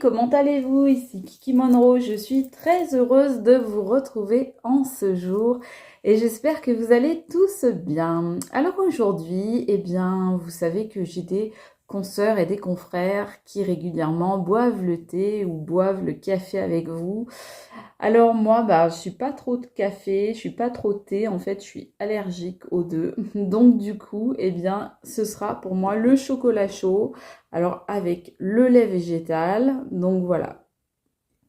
comment allez-vous? Ici Kiki Monroe, je suis très heureuse de vous retrouver en ce jour et j'espère que vous allez tous bien. Alors aujourd'hui, eh bien, vous savez que j'ai des consoeurs et des confrères qui régulièrement boivent le thé ou boivent le café avec vous. Alors moi, je suis pas trop de café, je suis pas trop de thé, en fait, je suis allergique aux deux. Donc du coup, eh bien, ce sera pour moi le chocolat chaud, alors avec le lait végétal. Donc voilà,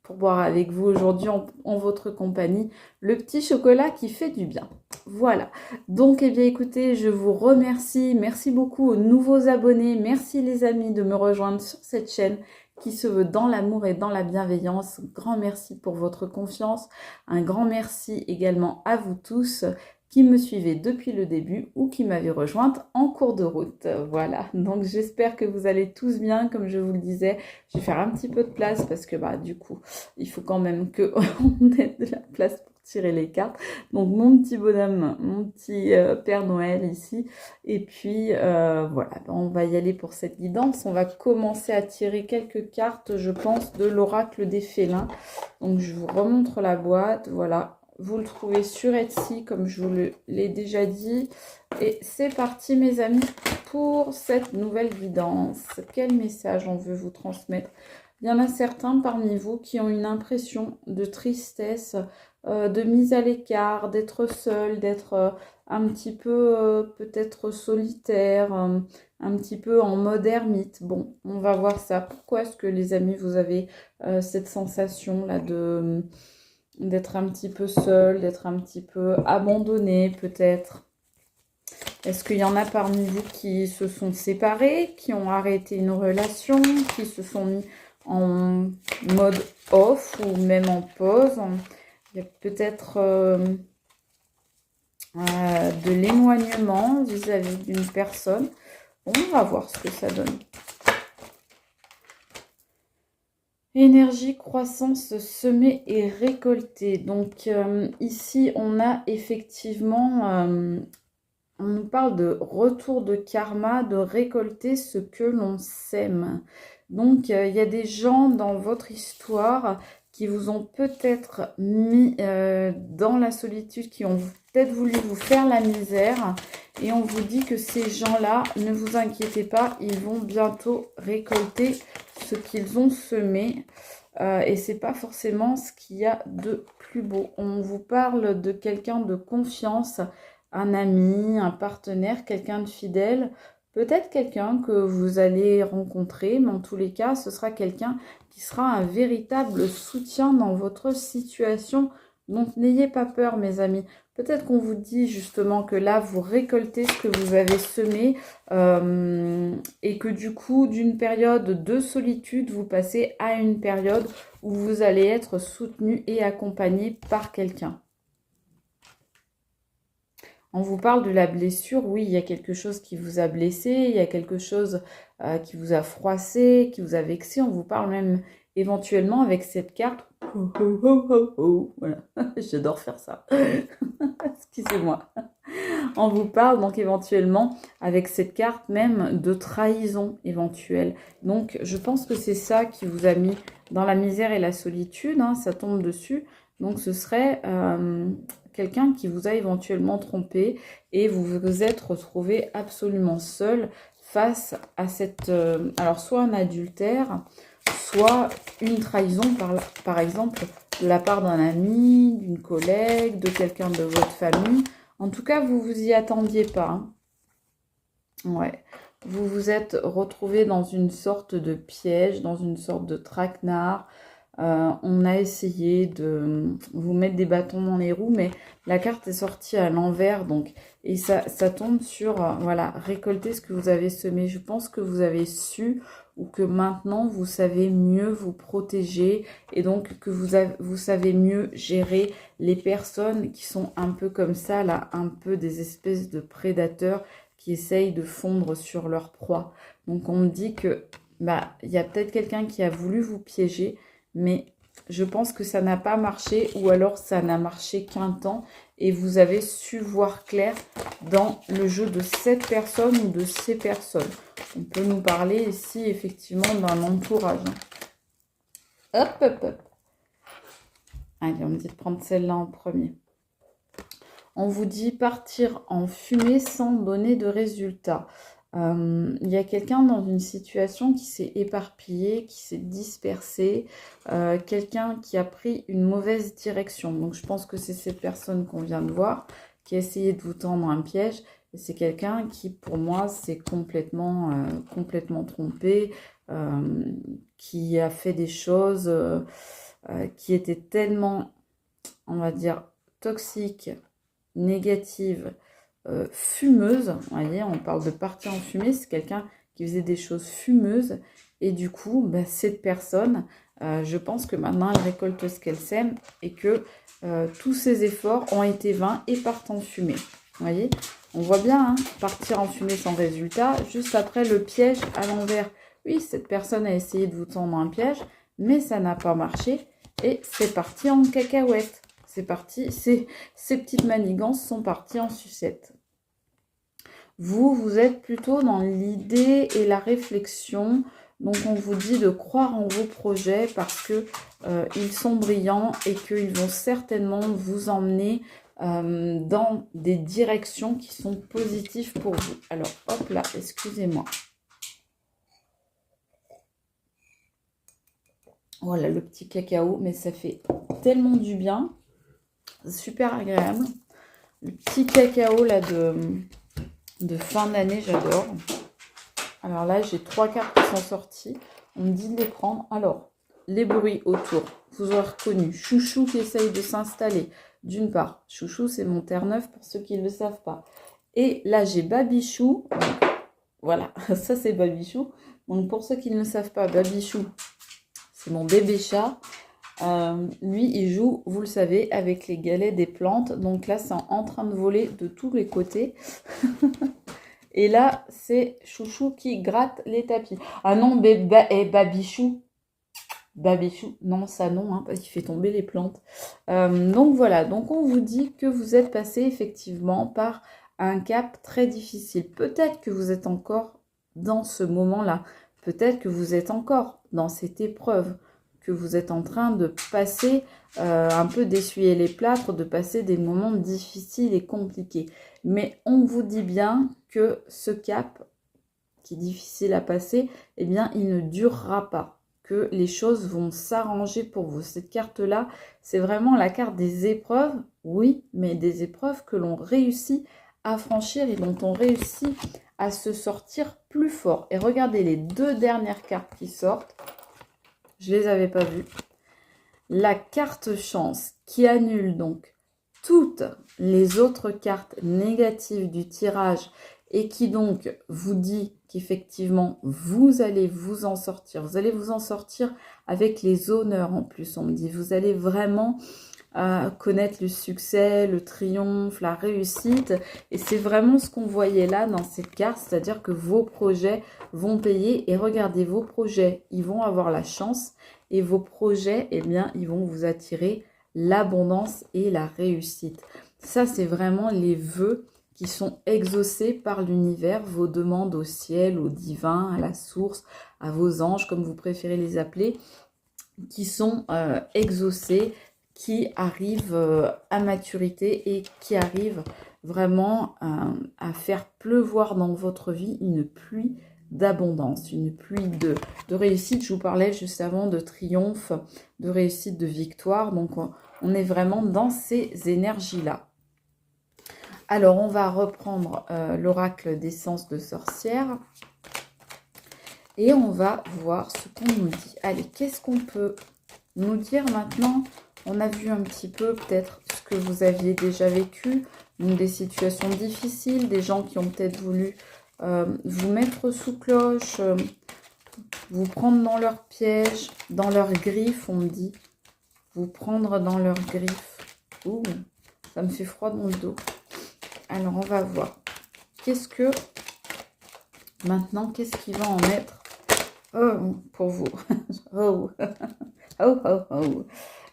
pour boire avec vous aujourd'hui en votre compagnie, le petit chocolat qui fait du bien. Voilà. Donc, eh bien, écoutez, je vous remercie. Merci beaucoup aux nouveaux abonnés. Merci les amis de me rejoindre sur cette chaîne qui se veut dans l'amour et dans la bienveillance. Grand merci pour votre confiance. Un grand merci également à vous tous qui me suivez depuis le début ou qui m'avez rejointe en cours de route. Voilà, donc j'espère que vous allez tous bien. Comme je vous le disais, je vais faire un petit peu de place parce que du coup, il faut quand même qu'on ait de la place pour tirer les cartes. Donc mon petit bonhomme, mon petit Père Noël ici. Et puis voilà, on va y aller pour cette guidance. On va commencer à tirer quelques cartes, je pense, de l'oracle des félins. Donc je vous remontre la boîte, voilà. Vous le trouvez sur Etsy, comme je vous l'ai déjà dit. Et c'est parti, mes amis, pour cette nouvelle guidance. Quel message on veut vous transmettre? Il y en a certains parmi vous qui ont une impression de tristesse, de mise à l'écart, d'être seul, d'être un petit peu peut-être solitaire, un petit peu en mode ermite. Bon, on va voir ça. Pourquoi est-ce que les amis, vous avez cette sensation-là d'être un petit peu seul, d'être un petit peu abandonné peut-être? Est-ce qu'il y en a parmi vous qui se sont séparés, qui ont arrêté une relation, qui se sont mis en mode off ou même en pause? Il y a peut-être de l'éloignement vis-à-vis d'une personne. Bon, on va voir ce que ça donne. Énergie, croissance, semer et récolter. Donc ici, on a effectivement, on nous parle de retour de karma, de récolter ce que l'on sème. Donc il y a des gens dans votre histoire qui vous ont peut-être mis dans la solitude, qui ont peut-être voulu vous faire la misère. Et on vous dit que ces gens-là, ne vous inquiétez pas, ils vont bientôt récolter ce qu'ils ont semé. Et c'est pas forcément ce qu'il y a de plus beau. On vous parle de quelqu'un de confiance, un ami, un partenaire, quelqu'un de fidèle. Peut-être quelqu'un que vous allez rencontrer, mais en tous les cas, ce sera quelqu'un qui sera un véritable soutien dans votre situation. Donc, n'ayez pas peur, mes amis. Peut-être qu'on vous dit justement que là, vous récoltez ce que vous avez semé et que du coup, d'une période de solitude, vous passez à une période où vous allez être soutenu et accompagné par quelqu'un. On vous parle de la blessure, oui, il y a quelque chose qui vous a blessé, il y a quelque chose qui vous a froissé, qui vous a vexé. On vous parle même éventuellement avec cette carte. Voilà, j'adore faire ça. Excusez-moi. On vous parle donc éventuellement avec cette carte même de trahison éventuelle. Donc je pense que c'est ça qui vous a mis dans la misère et la solitude, hein, ça tombe dessus. Donc ce serait quelqu'un qui vous a éventuellement trompé et vous vous êtes retrouvé absolument seul face à cette... alors soit un adultère, soit une trahison par exemple de la part d'un ami, d'une collègue, de quelqu'un de votre famille. En tout cas, vous vous y attendiez pas. Hein. Ouais. Vous vous êtes retrouvé dans une sorte de piège, dans une sorte de traquenard. On a essayé de vous mettre des bâtons dans les roues, mais la carte est sortie à l'envers. Donc, et ça tombe sur, voilà, récolter ce que vous avez semé. Je pense que vous avez su ou que maintenant, vous savez mieux vous protéger et donc que vous savez mieux gérer les personnes qui sont un peu comme ça, là, un peu des espèces de prédateurs qui essayent de fondre sur leur proie. Donc, on me dit que il y a peut-être quelqu'un qui a voulu vous piéger, mais je pense que ça n'a pas marché ou alors ça n'a marché qu'un temps et vous avez su voir clair dans le jeu de cette personne ou de ces personnes. On peut nous parler ici effectivement d'un entourage. Hop, hop, hop. Allez, on me dit de prendre celle-là en premier. On vous dit partir en fumée sans donner de résultat. Il y a quelqu'un dans une situation qui s'est éparpillé, qui s'est dispersé, quelqu'un qui a pris une mauvaise direction. Donc je pense que c'est cette personne qu'on vient de voir, qui a essayé de vous tendre un piège. Et c'est quelqu'un qui, pour moi, s'est complètement trompé, qui a fait des choses qui étaient tellement, on va dire, toxiques, négatives, fumeuse, vous voyez, on parle de partir en fumée, c'est quelqu'un qui faisait des choses fumeuses, et du coup, bah, cette personne, je pense que maintenant, elle récolte ce qu'elle sème, et que tous ses efforts ont été vains et partent en fumée. Vous voyez, on voit bien, hein, partir en fumée sans résultat, juste après le piège à l'envers. Oui, cette personne a essayé de vous tendre un piège, mais ça n'a pas marché, et c'est parti en cacahuète. C'est parti, ces petites manigances sont parties en sucette. Vous êtes plutôt dans l'idée et la réflexion. Donc, on vous dit de croire en vos projets parce que ils sont brillants et qu'ils vont certainement vous emmener dans des directions qui sont positives pour vous. Alors, hop là, excusez-moi. Voilà, le petit cacao, mais ça fait tellement du bien. Super agréable. Le petit cacao là de fin d'année, j'adore. Alors là, j'ai 3 cartes qui sont sorties. On me dit de les prendre. Alors, les bruits autour. Vous aurez reconnu Chouchou qui essaye de s'installer. D'une part, Chouchou, c'est mon Terre-Neuve pour ceux qui ne le savent pas. Et là, j'ai Babichou. Donc, voilà, ça c'est Babichou. Donc pour ceux qui ne le savent pas, Babichou, c'est mon bébé chat. Lui, il joue, vous le savez, avec les galets des plantes. Donc là, c'est en train de voler de tous les côtés. Et là, c'est Chouchou qui gratte les tapis. Ah non, Babichou. Babichou, non, ça non, hein, parce qu'il fait tomber les plantes. Donc voilà, donc on vous dit que vous êtes passé effectivement par un cap très difficile. Peut-être que vous êtes encore dans ce moment-là. Peut-être que vous êtes encore dans cette épreuve, que vous êtes en train de passer un peu d'essuyer les plâtres, de passer des moments difficiles et compliqués. Mais on vous dit bien que ce cap qui est difficile à passer, eh bien, il ne durera pas, que les choses vont s'arranger pour vous. Cette carte-là, c'est vraiment la carte des épreuves, oui, mais des épreuves que l'on réussit à franchir et dont on réussit à se sortir plus fort. Et regardez les 2 dernières cartes qui sortent. Je ne les avais pas vues. La carte chance qui annule donc toutes les autres cartes négatives du tirage et qui donc vous dit qu'effectivement vous allez vous en sortir. Vous allez vous en sortir avec les honneurs en plus, on me dit. Vous allez vraiment connaître le succès, le triomphe, la réussite. Et c'est vraiment ce qu'on voyait là dans cette carte, c'est-à-dire que vos projets vont payer. Et regardez, vos projets, ils vont avoir la chance. Et vos projets, eh bien, ils vont vous attirer l'abondance et la réussite. Ça, c'est vraiment les vœux qui sont exaucés par l'univers, vos demandes au ciel, au divin, à la source, à vos anges, comme vous préférez les appeler, qui sont exaucés, qui arrivent à maturité et qui arrivent vraiment à faire pleuvoir dans votre vie une pluie d'abondance, une pluie de réussite. Je vous parlais juste avant de triomphe, de réussite, de victoire. Donc, on est vraiment dans ces énergies-là. Alors, on va reprendre l'oracle d'essence de sorcière. Et on va voir ce qu'on nous dit. Allez, qu'est-ce qu'on peut nous dire maintenant? On a vu un petit peu peut-être ce que vous aviez déjà vécu, donc des situations difficiles, des gens qui ont peut-être voulu vous mettre sous cloche, vous prendre dans leurs pièges, dans leurs griffes, on me dit. Vous prendre dans leurs griffes. Ouh, ça me fait froid dans le dos. Alors, on va voir. Qu'est-ce que... Maintenant, qu'est-ce qu'il va en être pour vous? Oh, oh, oh, oh.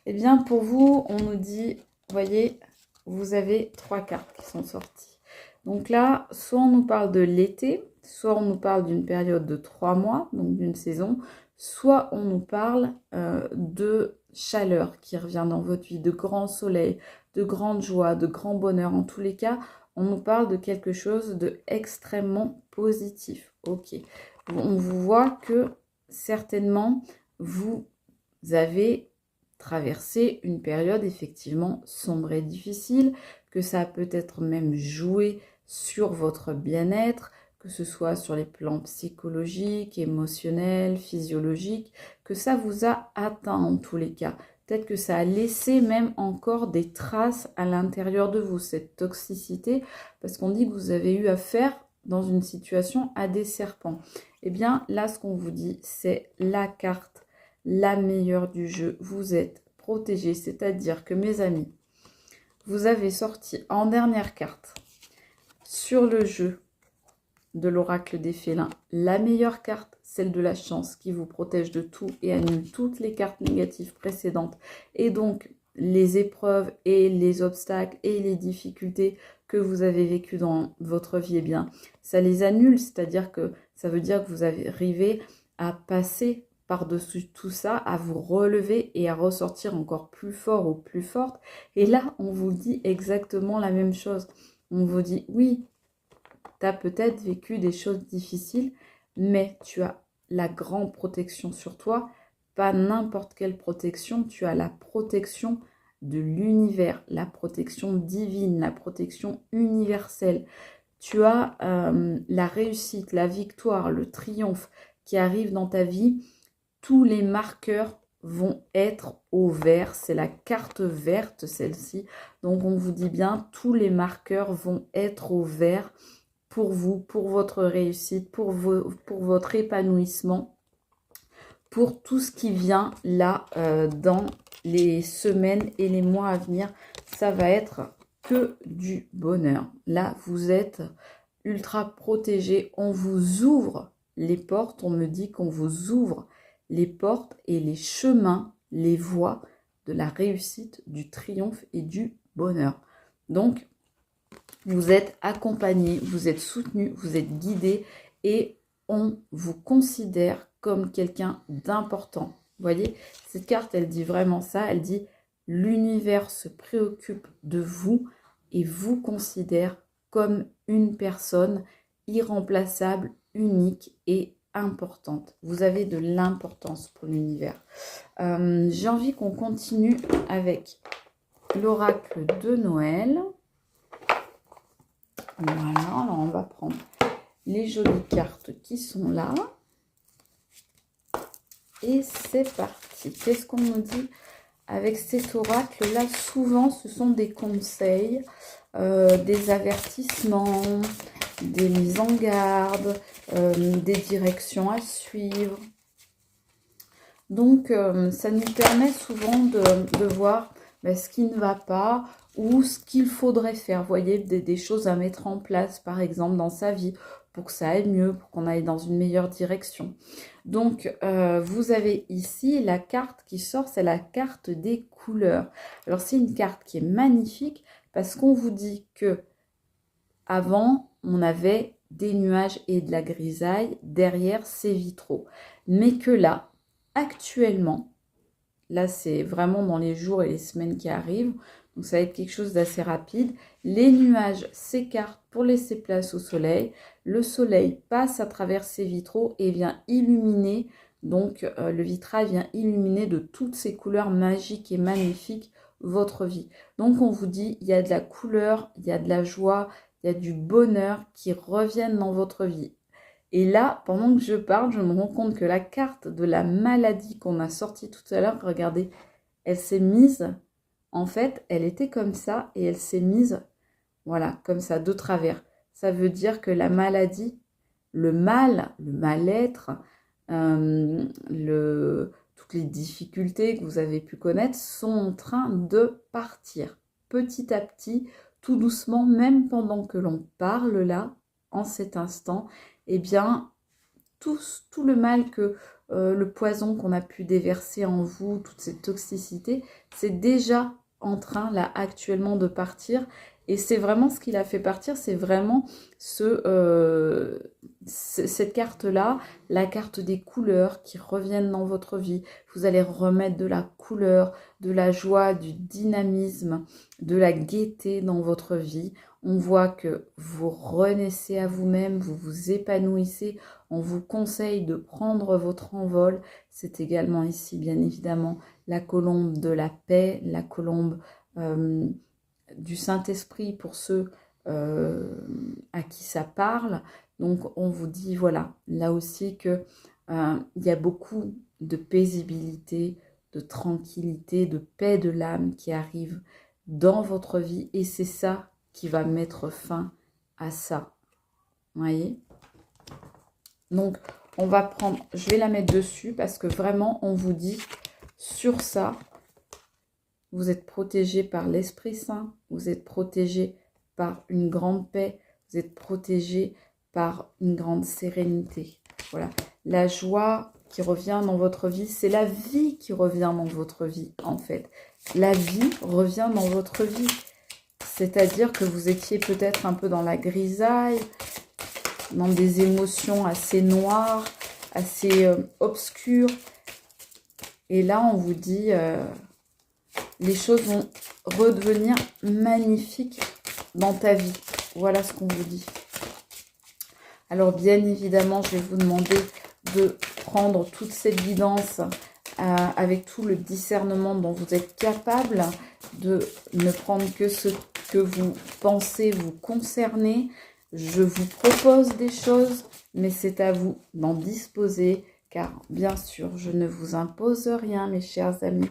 Eh bien, pour vous, on nous dit, voyez, vous avez 3 cartes qui sont sorties. Donc là, soit on nous parle de l'été, soit on nous parle d'une période de 3 mois, donc d'une saison, soit on nous parle de chaleur qui revient dans votre vie, de grand soleil, de grande joie, de grand bonheur. En tous les cas, on nous parle de quelque chose de extrêmement positif. Ok, on vous voit que certainement vous avez traversé une période effectivement sombre et difficile, que ça a peut-être même joué sur votre bien-être, que ce soit sur les plans psychologiques, émotionnels, physiologiques, que ça vous a atteint en tous les cas. Peut-être que ça a laissé même encore des traces à l'intérieur de vous, cette toxicité, parce qu'on dit que vous avez eu affaire dans une situation à des serpents. Eh bien, là, ce qu'on vous dit, c'est la carte la meilleure du jeu. Vous êtes protégés, c'est-à-dire que, mes amis, vous avez sorti en dernière carte sur le jeu de l'oracle des félins la meilleure carte, celle de la chance, qui vous protège de tout et annule toutes les cartes négatives précédentes. Et donc, les épreuves et les obstacles et les difficultés que vous avez vécues dans votre vie, eh bien, ça les annule. C'est-à-dire que ça veut dire que vous arrivez à passer par-dessus tout ça, à vous relever et à ressortir encore plus fort ou plus forte. Et là, on vous dit exactement la même chose. On vous dit, oui, tu as peut-être vécu des choses difficiles, mais tu as la grande protection sur toi. Pas n'importe quelle protection, tu as la protection de l'univers, la protection divine, la protection universelle. Tu as la réussite, la victoire, le triomphe qui arrive dans ta vie. Tous les marqueurs vont être au vert. C'est la carte verte, celle-ci. Donc, on vous dit bien, tous les marqueurs vont être au vert pour vous, pour votre réussite, pour votre épanouissement, pour tout ce qui vient là dans les semaines et les mois à venir. Ça va être que du bonheur. Là, vous êtes ultra protégé. On vous ouvre les portes. On me dit qu'on vous ouvre les portes et les chemins, les voies de la réussite, du triomphe et du bonheur. Donc, vous êtes accompagné, vous êtes soutenu, vous êtes guidé et on vous considère comme quelqu'un d'important. Vous voyez, cette carte, elle dit vraiment ça. Elle dit l'univers se préoccupe de vous et vous considère comme une personne irremplaçable, unique et importante. Vous avez de l'importance pour l'univers. J'ai envie qu'on continue avec l'oracle de Noël. Voilà, alors on va prendre les jolies cartes qui sont là. Et c'est parti. Qu'est-ce qu'on nous dit avec cet oracle-là? Souvent, ce sont des conseils, des avertissements, des mises en garde, des directions à suivre. Donc, ça nous permet souvent de voir ce qui ne va pas ou ce qu'il faudrait faire. Vous voyez, des choses à mettre en place, par exemple, dans sa vie, pour que ça aille mieux, pour qu'on aille dans une meilleure direction. Donc, vous avez ici la carte qui sort, c'est la carte des couleurs. Alors, c'est une carte qui est magnifique parce qu'on vous dit que avant, on avait des nuages et de la grisaille derrière ces vitraux. Mais que là, actuellement, là, c'est vraiment dans les jours et les semaines qui arrivent. Donc, ça va être quelque chose d'assez rapide. Les nuages s'écartent pour laisser place au soleil. Le soleil passe à travers ces vitraux et vient illuminer. Donc, le vitrail vient illuminer de toutes ces couleurs magiques et magnifiques votre vie. Donc, on vous dit, il y a de la couleur, il y a de la joie, il y a du bonheur qui reviennent dans votre vie. Et là, pendant que je parle, je me rends compte que la carte de la maladie qu'on a sortie tout à l'heure, regardez, elle s'est mise, en fait, elle était comme ça et elle s'est mise, voilà, comme ça, de travers. Ça veut dire que la maladie, le mal, le mal-être, toutes les difficultés que vous avez pu connaître sont en train de partir petit à petit, tout doucement, même pendant que l'on parle là, en cet instant. Eh bien, tout le mal que le poison qu'on a pu déverser en vous, toute cette toxicité, c'est déjà en train, là, actuellement, de partir. Et c'est vraiment ce qui l'a fait partir, c'est vraiment cette carte-là, la carte des couleurs qui reviennent dans votre vie. Vous allez remettre de la couleur, de la joie, du dynamisme, de la gaieté dans votre vie. On voit que vous renaissez à vous-même, vous vous épanouissez. On vous conseille de prendre votre envol. C'est également ici, bien évidemment, la colombe de la paix, la colombe du Saint-Esprit pour ceux à qui ça parle. Donc, on vous dit, voilà, là aussi que il y a beaucoup de paisibilité, de tranquillité, de paix de l'âme qui arrive dans votre vie. Et c'est ça qui va mettre fin à ça. Vous voyez? Donc, on va prendre, je vais la mettre dessus parce que vraiment, on vous dit sur ça, vous êtes protégé par l'Esprit Saint, vous êtes protégé par une grande paix, vous êtes protégé par une grande sérénité. Voilà, la joie qui revient dans votre vie, c'est la vie qui revient dans votre vie, en fait. La vie revient dans votre vie. C'est-à-dire que vous étiez peut-être un peu dans la grisaille, dans des émotions assez noires, assez obscures. Et là, on vous dit, les choses vont redevenir magnifiques dans ta vie. Voilà ce qu'on vous dit. Alors, bien évidemment, je vais vous demander de prendre toute cette guidance avec tout le discernement dont vous êtes capable, de ne prendre que ce que vous pensez vous concerner. Je vous propose des choses, mais c'est à vous d'en disposer, car bien sûr, je ne vous impose rien, mes chers amis.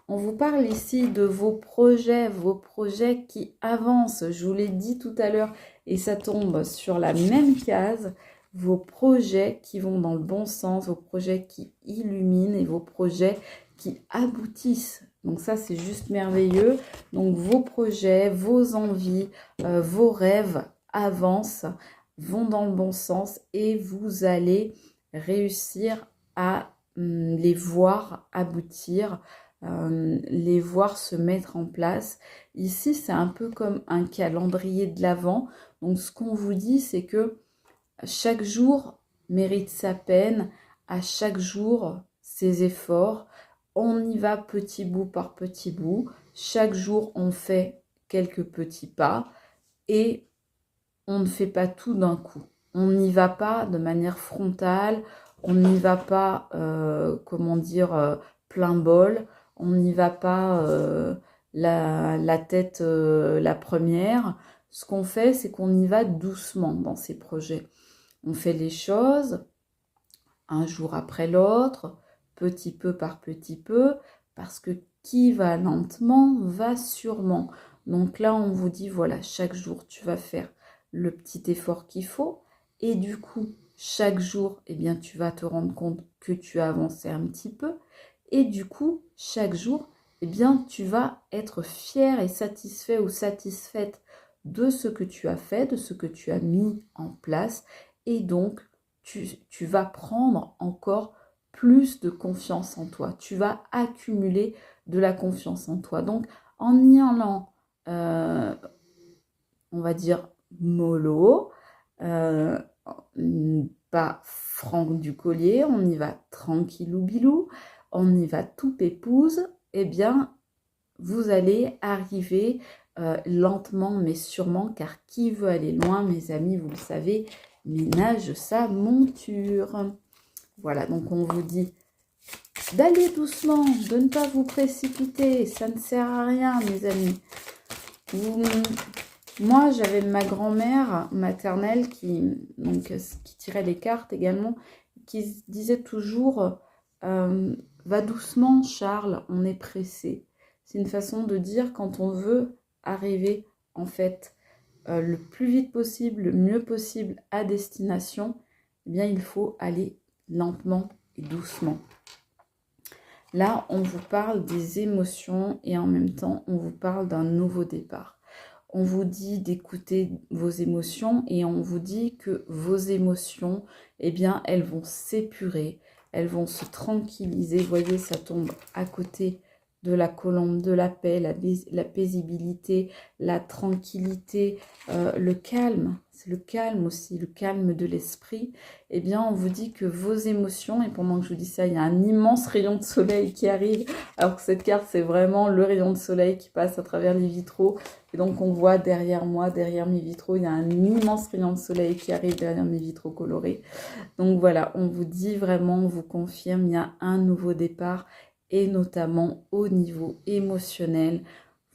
On vous parle ici de vos projets qui avancent. Je vous l'ai dit tout à l'heure, et ça tombe sur la même case. Vos projets qui vont dans le bon sens, vos projets qui illuminent et vos projets qui aboutissent. Donc ça, c'est juste merveilleux. Donc vos projets, vos envies, vos rêves avancent, vont dans le bon sens et vous allez réussir à les voir aboutir, les voir se mettre en place. Ici, c'est un peu comme un calendrier de l'Avent. Donc ce qu'on vous dit, c'est que chaque jour mérite sa peine, à chaque jour ses efforts. On y va petit bout par petit bout. Chaque jour, on fait quelques petits pas et on ne fait pas tout d'un coup. On n'y va pas de manière frontale, on n'y va pas, comment dire, plein bol, on n'y va pas la tête la première. Ce qu'on fait, c'est qu'on y va doucement dans ces projets. On fait les choses un jour après l'autre, petit peu par petit peu, parce que qui va lentement va sûrement. Donc là, on vous dit, voilà, chaque jour, tu vas faire le petit effort qu'il faut. Et du coup, chaque jour, eh bien, tu vas te rendre compte que tu as avancé un petit peu. Et du coup, chaque jour, eh bien, tu vas être fier et satisfait ou satisfaite de ce que tu as fait, de ce que tu as mis en place. Et donc, tu vas prendre encore plus de confiance en toi. Tu vas accumuler de la confiance en toi. Donc, en y allant, on va dire, mollo, pas Franck du collier, on y va tranquillou bilou, on y va tout pépouze, eh bien, vous allez arriver lentement mais sûrement, car qui veut aller loin, mes amis, vous le savez, ménage sa monture. Voilà, donc on vous dit d'aller doucement, de ne pas vous précipiter, ça ne sert à rien, mes amis. Moi, j'avais ma grand-mère maternelle qui tirait les cartes également, qui disait toujours va doucement, Charles, on est pressé. C'est une façon de dire quand on veut arriver en fait le plus vite possible, le mieux possible à destination, eh bien il faut aller lentement et doucement. Là, on vous parle des émotions et en même temps, on vous parle d'un nouveau départ. On vous dit d'écouter vos émotions et on vous dit que vos émotions, eh bien, elles vont s'épurer, elles vont se tranquilliser. Vous voyez, ça tombe à côté de la colombe, de la paix, la paisibilité, la tranquillité, le calme. C'est le calme aussi, le calme de l'esprit. Eh bien, on vous dit que vos émotions, et pendant que je vous dis ça, il y a un immense rayon de soleil qui arrive, alors que cette carte, c'est vraiment le rayon de soleil qui passe à travers les vitraux. Et donc, on voit derrière moi, derrière mes vitraux, il y a un immense rayon de soleil qui arrive derrière mes vitraux colorés. Donc voilà, on vous dit vraiment, on vous confirme, il y a un nouveau départ, et notamment au niveau émotionnel.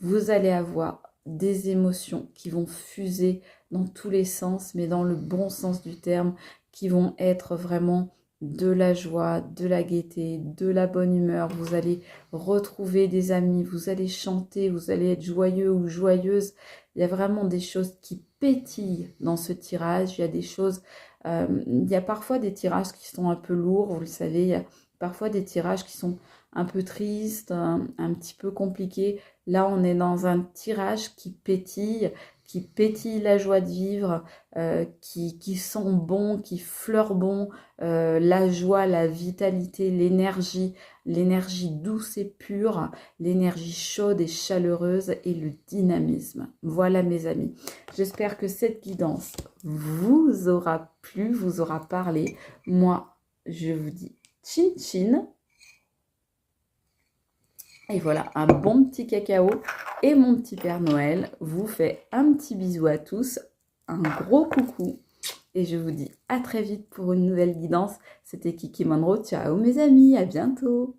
Vous allez avoir des émotions qui vont fuser dans tous les sens, mais dans le bon sens du terme, qui vont être vraiment de la joie, de la gaieté, de la bonne humeur. Vous allez retrouver des amis, vous allez chanter, vous allez être joyeux ou joyeuse. Il y a vraiment des choses qui pétillent dans ce tirage. Il y a des choses, il y a parfois des tirages qui sont un peu lourds, vous le savez. Il y a parfois des tirages qui sont un peu tristes, un petit peu compliqués. Là, on est dans un tirage qui pétille la joie de vivre, qui sent bon, qui fleure bon, la joie, la vitalité, l'énergie douce et pure, l'énergie chaude et chaleureuse et le dynamisme. Voilà mes amis, j'espère que cette guidance vous aura plu, vous aura parlé. Moi, je vous dis chin chin. Et voilà, un bon petit cacao et mon petit Père Noël vous fait un petit bisou à tous, un gros coucou et je vous dis à très vite pour une nouvelle guidance. C'était Kiki Monroe, ciao mes amis, à bientôt.